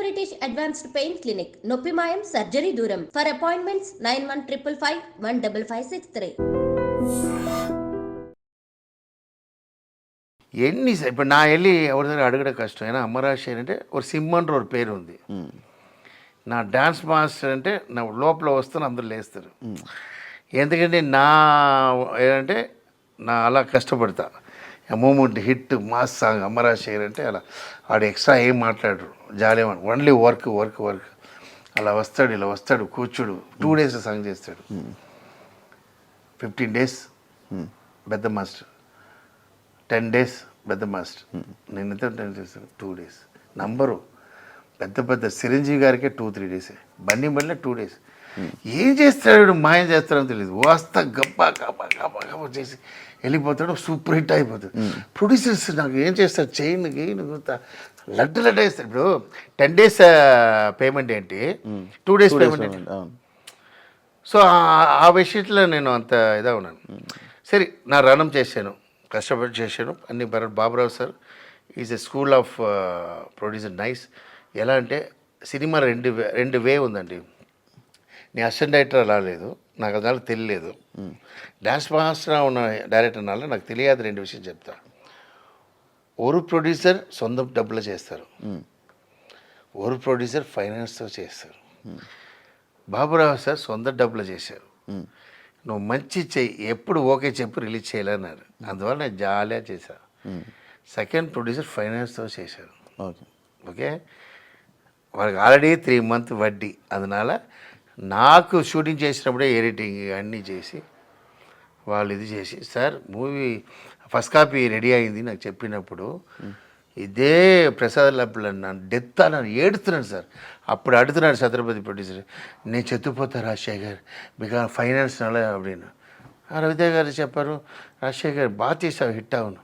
British advanced pain clinic, నొప్పి మాయం, surgery దూరం. For appointments 9155515563. ఇప్పుడు నా వెళ్ళి ఎవరి దగ్గర అడగడం కష్టం. ఏనా అమ్మరాశి అంటే ఒక సింహన్ రోడ్ పేరు ఉంది. నా డ్యాన్స్ మాస్టర్ అంటే నా లోపల వస్తాను, అందరూ లేస్తారు. ఎందుకంటే ఏంటంటే నా అలా కష్టపడతా. మూమెంట్ హిట్ మాస్ సాంగ్ అమ్మరాశి అంటే అలా వాడు ఎక్స్ట్రా ఏం మాట్లాడరు, జాలీ ఓన్లీ వర్క్ వర్క్ వర్క్. అలా వస్తాడు, ఇలా వస్తాడు, కూర్చుడు 2 days సాంగ్ చేస్తాడు. 15 days పెద్ద మాస్టర్, 10 days పెద్ద మాస్టర్. నేను ఎంత 10 చేస్తాను 2 days. నంబరు పెద్ద పెద్ద చిరంజీవి గారికే 2-3 days, బండి మళ్ళీ 2 days. ఏం చేస్తాడు, మాయం చేస్తాడని తెలియదు. వస్తా గబ్బా గబ్బా గబ్బా గబ్బా చేసి వెళ్ళిపోతాడు, సూపర్ హిట్ అయిపోతాడు. ప్రొడ్యూసర్స్ నాకు ఏం చేస్తారు, చైన్ గెయిన్ లడ్డు లడ్డు వేస్తాడు. ఇప్పుడు 10 days పేమెంట్ ఏంటి, 2 days పేమెంట్ ఏంటి. సో ఆ విషయంలో నేను అంత ఇదా ఉన్నాను. సరే, నా రణం చేశాను, కష్టపడి చేశాను అన్ని. Baburao sir is a school of producer, nice. ఎలా అంటే సినిమా రెండు వే ఉందండి. నేను అసిస్టెంట్ డైరెక్టర్ రాలేదు, నాకు అదాలు తెలియలేదు. డ్యాన్స్ మాస్టర్ ఉన్న డైరెక్టర్ అనాలి, నాకు తెలియదు. 2 విషయం చెప్తా. ఓరు ప్రొడ్యూసర్ సొంత డబ్బులు చేస్తారు, ఓరు ప్రొడ్యూసర్ ఫైనాన్స్తో చేస్తారు. బాబురావు సార్ సొంత డబ్బులు చేశారు. నువ్వు మంచి చెయ్యి, ఎప్పుడు ఓకే చెప్పు, రిలీజ్ చేయాలన్నారు. అందువల్ల నేను జాలీగా చేశాను. సెకండ్ ప్రొడ్యూసర్ ఫైనాన్స్తో చేశారు. ఓకే, వాళ్ళకి ఆల్రెడీ 3 months వడ్డీ. అందువల్ల నాకు షూటింగ్ చేసినప్పుడే ఎడిటింగ్ అన్నీ చేసి వాళ్ళు ఇది చేసి, sir movie first copy ready అయింది నాకు చెప్పినప్పుడు ఇదే ప్రసాద్ లబ్బులు అన్నాను, డెత్ అన్నాను, ఏడుతున్నాను సార్. అప్పుడు అడుగుతున్నాడు ఛత్రపతి ప్రొడ్యూసర్, నేను చెత్తుపోతా రాజశేఖర్ మీకు ఫైనాన్స్ అలా அப்படின்னு. రవితేజ గారు చెప్పారు, రాజశేఖర్ బాగా చేసావు, హిట్ అవును.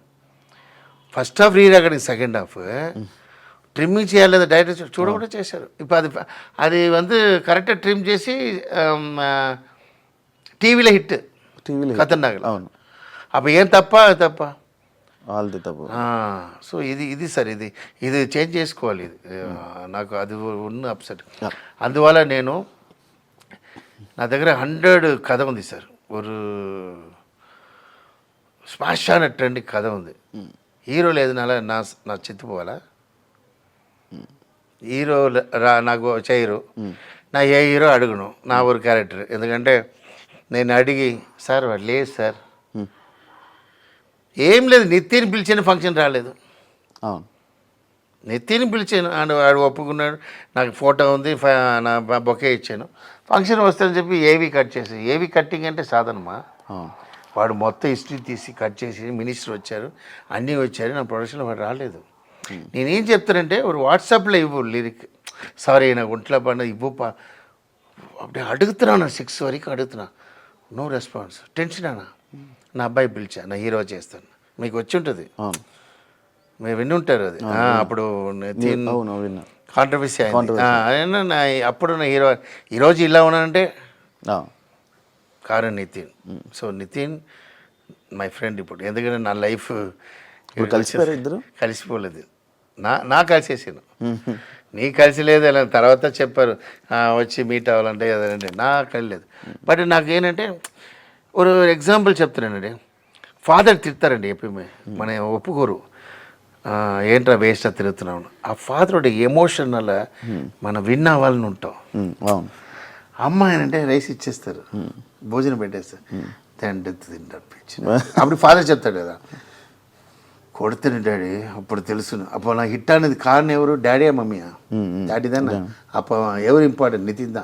First half re recording, second half trimming చేయాలి లేదా డైరెక్టర్ చూడకుండా చేశారు. ఇప్పుడు అది కరెక్ట్గా ట్రిమ్ చేసి టీవీలో హిట్, ఖతర్నాక్. అవును, అప్పుడు ఏం తప్ప వాళ్ళది తప్పు. సో ఇది సార్, ఇది చేంజ్ చేసుకోవాలి. ఇది నాకు అది ఉన్న అప్సెట్. అందువల్ల నేను నా దగ్గర 100 కథ ఉంది సార్. ఒక స్మాషాన ట్రెండ్ కథ ఉంది. హీరో లేదు నా చెత్తుపోవాలా, హీరో నాకు చేయరు, నా ఏ హీరో అడుగును, నా ఊరు క్యారెక్టర్. ఎందుకంటే నేను అడిగి, సార్ వాడు లేదు సార్, ఏం లేదు, నిత్యని పిలిచిన ఫంక్షన్ రాలేదు. నిత్యని పిలిచాను, వాడు ఒప్పుకున్నాడు, నాకు ఫోటో ఉంది, నా బొకే ఇచ్చాను. ఫంక్షన్ వస్తుందని చెప్పి ఏవి కట్ చేసి, ఏవి కట్టింగ్ అంటే సాధనమా. వాడు మొత్తం హిస్టరీ తీసి కట్ చేసి, మినిస్టర్ వచ్చారు, అన్నీ వచ్చారు, నా ప్రొడక్షన్ వాడు రాలేదు. నేనేం చెప్తానంటే, ఒక వాట్సాప్లో ఇవ్వు లిరిక్, సారీ నాకు ఒంట్లో పడిన ఇవ్వు అప్పుడే అడుగుతున్నాను, 6 వరకు అడుగుతున్నా, నో రెస్పాన్స్. టెన్షన్ అన్నా. నా అబ్బాయి పిలిచా, నా హీరో చేస్తాను, మీకు వచ్చి ఉంటుంది, మీరు విని ఉంటారు అది. అప్పుడు కాంట్రవర్సీ అయింది. అప్పుడు నా హీరో ఈరోజు ఇలా ఉన్నానంటే కారణం Nitin. So Nitin my friend ఇప్పుడు. ఎందుకంటే నా లైఫ్ కలిసిపోలేదు, నా కలిసేసాను, నీ కలిసి లేదు. అలా తర్వాత చెప్పారు వచ్చి మీట్ అవ్వాలంటే అదంటే, నాకు కలిలేదు. బట్ నాకు ఏంటంటే ఒక ఎగ్జాంపుల్ చెప్తున్నానండి. ఫాదర్ తిడతారండి ఎప్పుడు, మన ఒప్పుకోరు, ఏంట్రా వేస్ట్ తిరుగుతున్నాం. ఆ ఫాదర్ ఒక ఎమోషనల్, మనం విన్ అవ్వాలని ఉంటాం. అమ్మ ఏంటంటే రైస్ ఇచ్చేస్తారు, భోజనం పెట్టేస్తారు, తింటారు. అప్పుడు ఫాదర్ చెప్తాడు కదా, కొడుతుంది డాడీ. అప్పుడు తెలుసు, అప్పుడు నాకు హిట్ అనేది కారణం ఎవరు, డాడీయా మమ్మీయా? డాడీ దాన్ని. అప్పుడు ఎవరు ఇంపార్టెంట్, నితిన్ దా.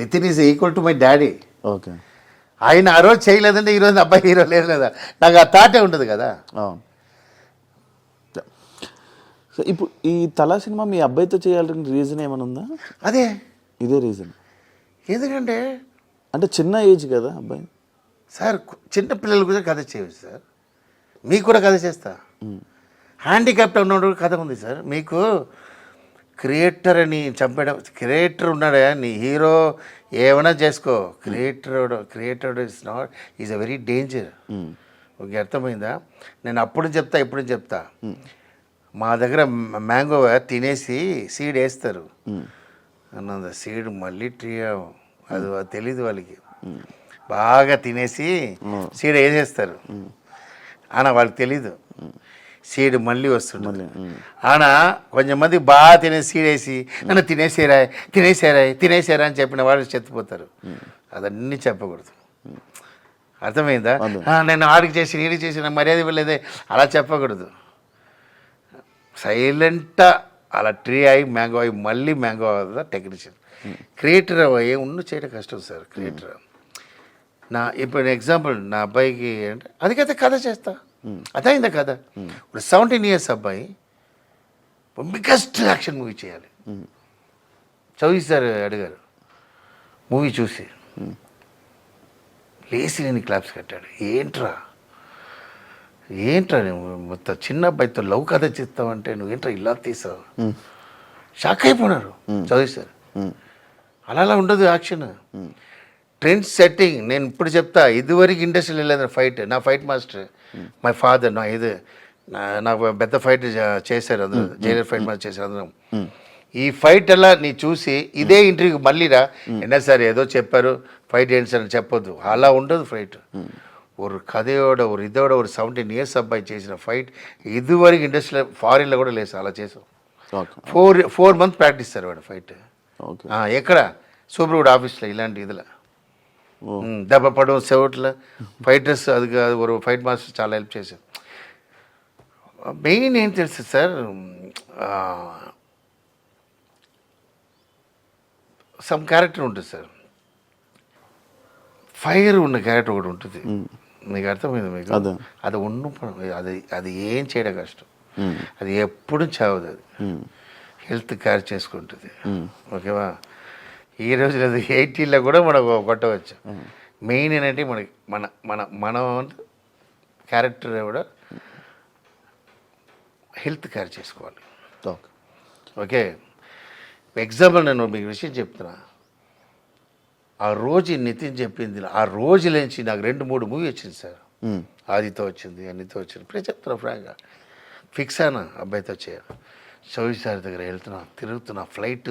Nitin is equal to my daddy. Okay, ఆయన ఆ రోజు చేయలేదంటే ఈరోజు అబ్బాయి హీరో లేదు కదా, నాకు ఆ థాటే ఉంటుంది కదా. సో ఇప్పుడు ఈ తలా సినిమా మీ అబ్బాయితో చేయాలని రీజన్ ఏమైనా ఉందా? ఇదే రీజన్. ఎందుకంటే అంటే చిన్న ఏజ్ కదా అబ్బాయి. సార్ చిన్న పిల్లలు కూడా కథ చేయవచ్చు సార్, మీకు కూడా కథ చేస్తా. హ్యాండిక్యాప్ట్ ఉన్నప్పుడు కథ ఉంది సార్. మీకు క్రియేటర్ అని చంపడం, క్రియేటర్ ఉన్నాడా, నీ హీరో ఏమైనా చేసుకో, creator is a very danger. Okay, అర్థమైందా? నేను అప్పుడు చెప్తా, ఇప్పుడు చెప్తా. మా దగ్గర మ్యాంగో తినేసి సీడ్ వేస్తారు అన్నది. సీడ్ మళ్ళీ ట్రీ అది తెలీదు వాళ్ళకి. బాగా తినేసి సీడ్ వేసేస్తారు అన్న, వాళ్ళకి తెలీదు. సీడ్ మళ్ళీ వస్తుంది ఆన. కొంచెం మంది బాగా తినేసి సీడ్ వేసి నన్ను తినేసారా అని చెప్పిన వాళ్ళు చెత్తిపోతారు. అదన్నీ చెప్పకూడదు, అర్థమైందా? నేను ఆడికి చేసి నీడికి చేసి నాకు మర్యాద ఇవ్వలేదే అలా చెప్పకూడదు. సైలెంట్గా అలా ట్రీ అయ్యి మ్యాంగో అయ్యి మళ్ళీ మ్యాంగో అవుతుందా టెక్నీషియన్. క్రియేటర్ అయ్యి ఉన్న చేయడం కష్టం సార్. క్రియేటర్ ఇప్పుడు ఎగ్జాంపుల్ నా అబ్బాయికి అంటే అది కదా కథ చేస్తా, అదైందా కథ. ఇప్పుడు 17 years అబ్బాయి బిగ్గెస్ట్ యాక్షన్ మూవీ చేయాలి. చౌదరి సార్ అడిగారు మూవీ చూసి, లేచి నేను క్లాప్స్ కట్టాడు. ఏంట్రా నువ్వు మొత్తం చిన్న అబ్బాయితో లవ్ కథ చేస్తావంటే నువ్వేంట్రా ఇలా తీసావు. షాక్ అయిపోయినారు చౌదరి సార్. అలా ఉండదు యాక్షన్. Trend setting. నేను ఇప్పుడు చెప్తా, ఇదివరకు ఇండస్ట్రీలో వెళ్ళలేదు ఫైట్. నా ఫైట్ మాస్టర్ మై ఫాదర్. నాకు పెద్ద ఫైట్ చేశారు అందరూ, జైలర్ ఫైట్ మాస్టర్ చేశారు అందరం. ఈ ఫైట్ ఎలా నీ చూసి ఇదే ఇంటర్వ్యూకి మళ్ళీరా ఎన్నా సార్ ఏదో చెప్పారు ఫైట్ ఏంటి సార్ అని చెప్పొద్దు. అలా ఉండదు ఫైట్. ఒక కథయోడ ఒక ఇదోడ ఒక 17 years అబ్బాయి చేసిన ఫైట్ ఇదివరకు ఇండస్ట్రీలో ఫారిన్లో కూడా లేదు. అలా చేసాం. 4 months ప్రాక్టీస్ సార్ వాడు ఫైట్. ఎక్కడ సూపర్వుడ్ ఆఫీస్లో ఇలాంటి ఇదిలో దెబ్బ పడవ సెవట్ల ఫైటర్స్ అది కాదు. ఒక ఫైట్ మాస్టర్ చాలా హెల్ప్ చేశారు. మెయిన్ ఏం తెలుసు సార్, సమ్ క్యారెక్టర్ ఉంటుంది సార్. ఫైర్ ఉన్న క్యారెక్టర్ ఒకటి ఉంటుంది. మీకు అర్థమైంది? మీకు అది అది ఏం చేయడం కష్టం. అది ఎప్పుడు చావదు. అది హెల్త్ కేర్ చేసుకుంటుంది. ఓకేవా? ఈ రోజు 80లో కూడా మనం కొట్టవచ్చు. మెయిన్ ఏంటంటే మనకి మన క్యారెక్టర్ కూడా హెల్త్ కేర్ చేసుకోవాలి. ఓకే, ఎగ్జాంపుల్ నేను మీకు విషయం చెప్తున్నా. ఆ రోజు నితిన్ చెప్పింది, ఆ రోజు నుంచి నాకు 2-3 మూవీ వచ్చింది సార్. ఆదితో వచ్చింది, అన్నితో వచ్చింది. ఇప్పుడే చెప్తున్నా ఫ్రాంక్గా. ఫిక్స్ అయినా అబ్బాయితో చేయాలి. చౌదరి సార్ దగ్గర వెళ్తున్నా, తిరుగుతున్నా, ఫ్లైట్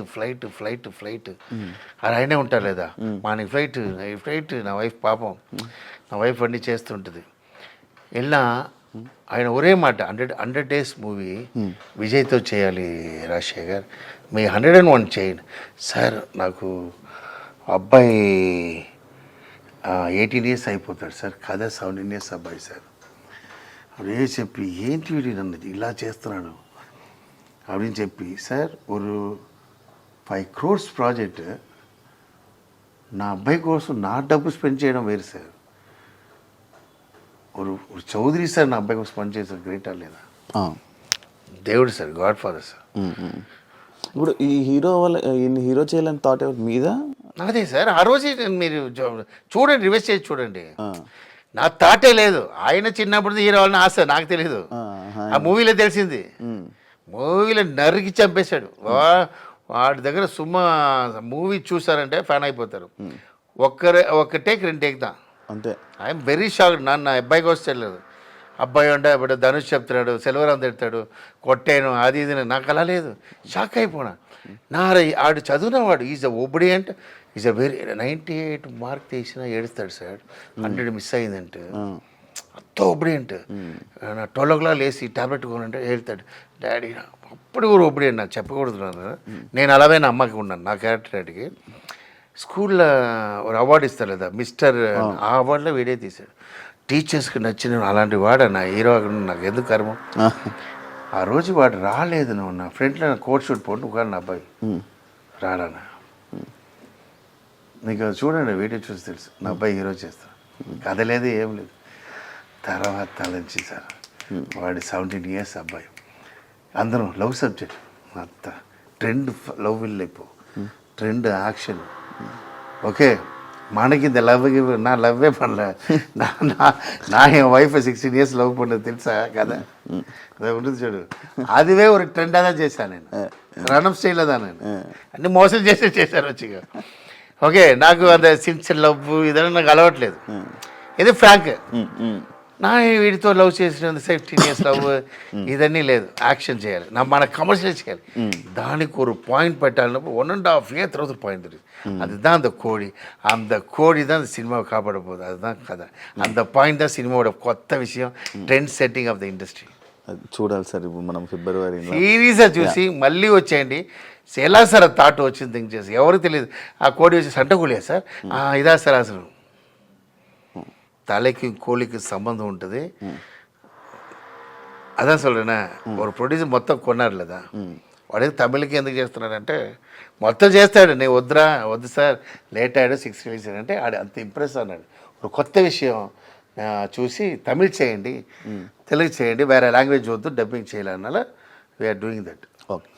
అది ఆయనే ఉంటారు లేదా మార్నింగ్ ఫ్లైట్. నా వైఫ్ పాపం, నా వైఫ్ అన్నీ చేస్తుంటుంది. వెళ్ళినా ఆయన ఒరే మాట, 100 days మూవీ విజయ్తో చేయాలి రాజశేఖర్, మీ 101 చేయండి సార్. నాకు అబ్బాయి 18 years అయిపోతాడు సార్, కథ 17 years అబ్బాయి సార్. అదే చెప్పి ఏంటి వీడి నన్ను ఇలా చేస్తున్నాడు அப்படின்னு చెప్పి సార్ ஒரு 5 crores ప్రాజెక్ట్ నా అబ్బాయి కోసం నా డబ్బు స్పెండ్ చేయడం వేరు సార్. ஒரு చౌదరి సార్ నా అబ్బాయి కోసం స్పెండ్ చేశారు. గ్రేటా లేదా? దేవుడు సార్, గాడ్ ఫాదర్ సార్. ఇప్పుడు ఈ హీరో చేయాలని థాట్ ఎవరు మీద? అదే సార్. ఆ రోజు మీరు చూడండి, రివర్స్ చేసి చూడండి. నా థాటే లేదు. ఆయన చిన్నప్పుడు హీరో వాళ్ళని ఆశ నాకు తెలీదు. ఆ మూవీలో తెలిసింది. మూవీలో నరికి చంపేశాడు. వాడి దగ్గర మూవీ చూసారంటే ఫ్యాన్ అయిపోతారు. ఒక్క టేక్ 2 టేక్ దా అంతే. I'm very shocked. నా అబ్బాయికి వస్తలేదు. అబ్బాయి అంటే ఇప్పుడు ధనుష్ చెప్తున్నాడు, సెల్వరాం తిడతాడు, కొట్టాను అది ఇది. నాకు అలా లేదు. షాక్ అయిపోయినా. ఆడు చదివినవాడు is obedient, is a very 98 mark తీసినా ఏడుస్తాడు సార్. 100 మిస్ అయిందంటే అంత ఒబిడియంట్. నా 12 o'clock లేసి టాబ్లెట్ కొనంటే ఏడుతాడు డాడీ. అప్పుడు కూడా ఒబిడియంట్. నాకు చెప్పకూడదు. నేను అలాగే నా అమ్మకి ఉన్నాను. నా క్యారెక్టర్ అడిగి స్కూల్లో ఒక అవార్డు ఇస్తారు లేదా మిస్టర్, ఆ అవార్డులో వీడియో తీశాడు. టీచర్స్కి నచ్చిన అలాంటి వాడు నా హీరో. నాకు ఎందుకు కర్మం. ఆ రోజు వాడు రాలేదు. నువ్వు నా ఫ్రెండ్లో నా కోట్ షూట్ పోటీ ఒక నా అబ్బాయి రాడన్నా. నీకు చూడండి వీడియో చూసి తెలుసు నా అబ్బాయి హీరో చేస్తాను. కథ లేదు ఏం లేదు. తర్వాత తలంచి సార్ వాడి 17 years అబ్బాయి. అందరం లవ్ సబ్జెక్ట్ అంత ట్రెండ్ లవ్ వెళ్ళిపో ట్రెండ్ యాక్షన్. ఓకే, మనకి இந்த లవ్ నా లవ్వే பண்ணல. నా என் వైఫ్ 16 years లవ్ பண்ணது తెలుసా కదా. అదే ఉంటుంది చూడు. అదివే ఒక ట్రెండాக தான் చేశాను నేను. రణం స్టైల్లో தான் నేను అన్ని మోసం చేశాను వచ్చిగా. ఓకే, నాకు అంత సిన్సియర్ లవ్ ఇదన్నా నాకు అలవట్లేదు. ఇది ఫ్రాంక్. వీడితో లవ్ చేసిన 15 years లవ్ ఇదన్నీ లేదు, యాక్షన్ చేయాలి, మన కమర్షియల్ చేయాలి, దానికి ஒரு பாயிண்ட் పెట్టాలన్నప్పుడు 1.5 year తర్వాత பாயிண்ட் தெரியுது. அதுதான் அந்த கோடி தான் அந்த சினிமாவை காப்பாட போகுது. அதுதான் கதை. அந்த பாயிண்ட் தான் சினிமாவோட కొత్త விஷயம், trend setting off the industry. చూడాలి సార్ ఇప్పుడు మనం ఫిబ్రవరి సీరియస్గా చూసి మళ్ళీ వచ్చేయండి. ఎలా సార్ ఆ థాట్ వచ్చింది థింక్ చేసి, ఎవరికి తెలియదు. ఆ కోడి వచ్చి సంటకూలియా సార్, ఇదా సార్ అసలు தலைக்கு கோழிக்கு சம்பந்தம் ఉంటుంది. అதான் சொல்கிறேன்னா, ஒரு ప్రొడ్యూసర్ మొత్తం కొన్నారులేదా, వాడికి తమిళకి ఎందుకు చేస్తున్నాడంటే మొత్తం చేస్తాడు. నేను వద్దు సార్ లేట్ అయ్యాడు 6 release అంటే ఆడు అంత ఇంప్రెస్ అన్నాడు. ఒక కొత్త విషయం చూసి తమిళ్ చేయండి, తెలుగు చేయండి, వేరే లాంగ్వేజ్ వద్దు, డబ్బింగ్ చేయాలన్నాల వీఆర్ డూయింగ్ దట్. ఓకే.